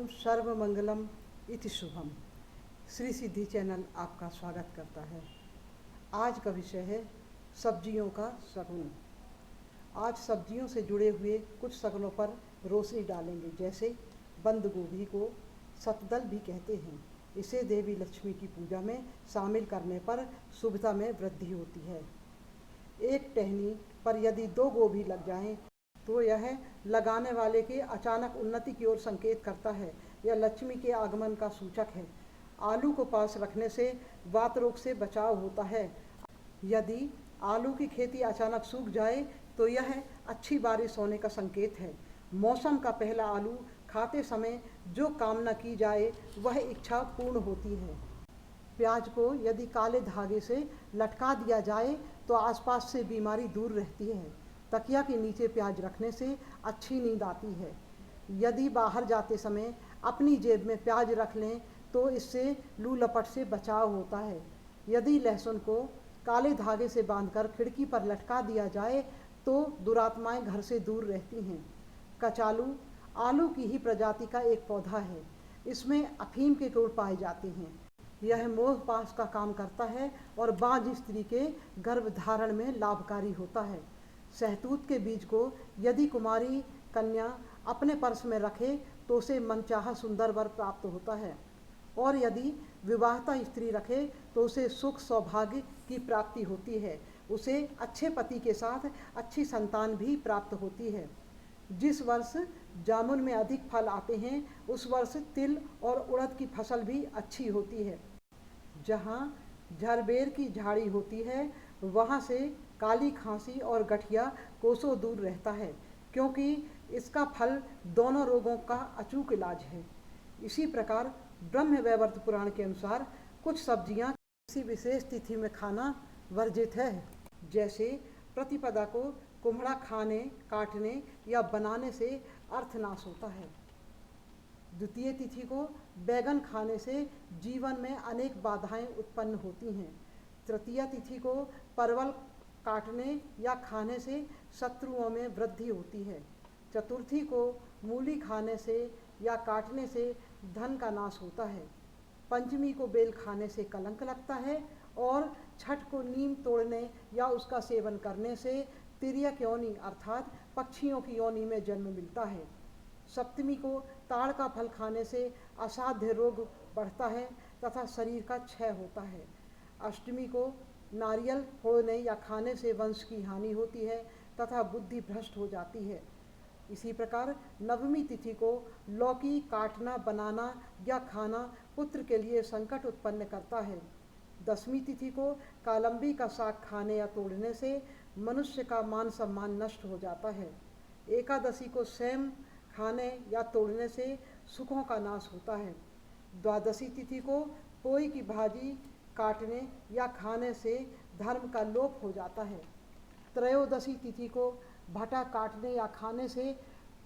सर्वमंगलम इति शुभम। श्री सिद्धि चैनल आपका स्वागत करता है। आज का विषय है सब्जियों का शगुन। आज सब्जियों से जुड़े हुए कुछ शगुनों पर रोशनी डालेंगे। जैसे बंद गोभी को सतदल भी कहते हैं। इसे देवी लक्ष्मी की पूजा में शामिल करने पर शुभता में वृद्धि होती है। एक टहनी पर यदि 2 गोभी लग जाएं तो यह लगाने वाले के अचानक उन्नति की ओर संकेत करता है। यह लक्ष्मी के आगमन का सूचक है। आलू को पास रखने से वात रोग से बचाव होता है। यदि आलू की खेती अचानक सूख जाए तो यह अच्छी बारिश होने का संकेत है। मौसम का पहला आलू खाते समय जो कामना की जाए वह इच्छा पूर्ण होती है। प्याज को यदि काले धागे से लटका दिया जाए तो आसपास से बीमारी दूर रहती है। तकिया के नीचे प्याज रखने से अच्छी नींद आती है। यदि बाहर जाते समय अपनी जेब में प्याज रख लें तो इससे लू लपट से बचाव होता है। यदि लहसुन को काले धागे से बांधकर खिड़की पर लटका दिया जाए तो दुरात्माएं घर से दूर रहती हैं। कचालू आलू की ही प्रजाति का एक पौधा है। इसमें अफीम के गुण पाए जाते हैं। यह मोह पाश का काम करता है और बांझ स्त्री के गर्भधारण में लाभकारी होता है। सहतूत के बीज को यदि कुमारी कन्या अपने पर्स में रखे तो उसे मनचाहा सुंदर वर प्राप्त होता है, और यदि विवाहिता स्त्री रखे तो उसे सुख सौभाग्य की प्राप्ति होती है। उसे अच्छे पति के साथ अच्छी संतान भी प्राप्त होती है। जिस वर्ष जामुन में अधिक फल आते हैं उस वर्ष तिल और उड़द की फसल भी अच्छी होती है। जहाँ झरबेर की झाड़ी होती है वहाँ से काली खांसी और गठिया कोसों दूर रहता है, क्योंकि इसका फल दोनों रोगों का अचूक इलाज है। इसी प्रकार ब्रह्म वैवर्त पुराण के अनुसार कुछ सब्जियां किसी विशेष तिथि में खाना वर्जित है। जैसे प्रतिपदा को कुम्हड़ा खाने, काटने या बनाने से अर्थनाश होता है। द्वितीय तिथि को बैगन खाने से जीवन में अनेक बाधाएं उत्पन्न होती हैं। तृतीय तिथि को परवल काटने या खाने से शत्रुओं में वृद्धि होती है। चतुर्थी को मूली खाने से या काटने से धन का नाश होता है। पंचमी को बेल खाने से कलंक लगता है और छठ को नीम तोड़ने या उसका सेवन करने से तिर्यक योनि अर्थात पक्षियों की योनि में जन्म मिलता है। सप्तमी को ताड़ का फल खाने से असाध्य रोग बढ़ता है तथा शरीर का क्षय होता है। अष्टमी को नारियल फोड़ने या खाने से वंश की हानि होती है तथा बुद्धि भ्रष्ट हो जाती है। इसी प्रकार नवमी तिथि को लौकी काटना, बनाना या खाना पुत्र के लिए संकट उत्पन्न करता है। दसवीं तिथि को कालंबी का साग खाने या तोड़ने से मनुष्य का मान सम्मान नष्ट हो जाता है। एकादशी को सेम खाने या तोड़ने से सुखों का नाश होता है। द्वादशी तिथि को पोई की भाजी काटने या खाने से धर्म का लोप हो जाता है। त्रयोदशी तिथि को भटा काटने या खाने से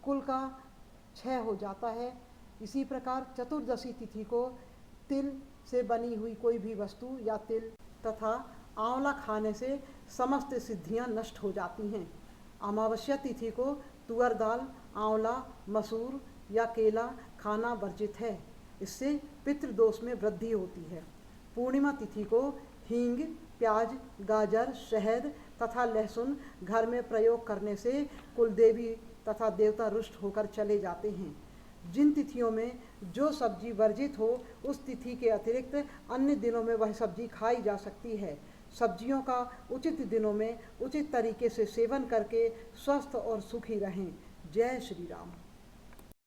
कुल का क्षय हो जाता है। इसी प्रकार चतुर्दशी तिथि को तिल से बनी हुई कोई भी वस्तु या तिल तथा आंवला खाने से समस्त सिद्धियां नष्ट हो जाती हैं। अमावस्या तिथि को तुअर दाल, आंवला, मसूर या केला खाना वर्जित है। इससे पितृदोष में वृद्धि होती है। पूर्णिमा तिथि को हींग, प्याज, गाजर, शहद तथा लहसुन घर में प्रयोग करने से कुलदेवी तथा देवता रुष्ट होकर चले जाते हैं। जिन तिथियों में जो सब्जी वर्जित हो उस तिथि के अतिरिक्त अन्य दिनों में वह सब्जी खाई जा सकती है। सब्जियों का उचित दिनों में उचित तरीके से सेवन करके स्वस्थ और सुखी रहें। जय श्री राम।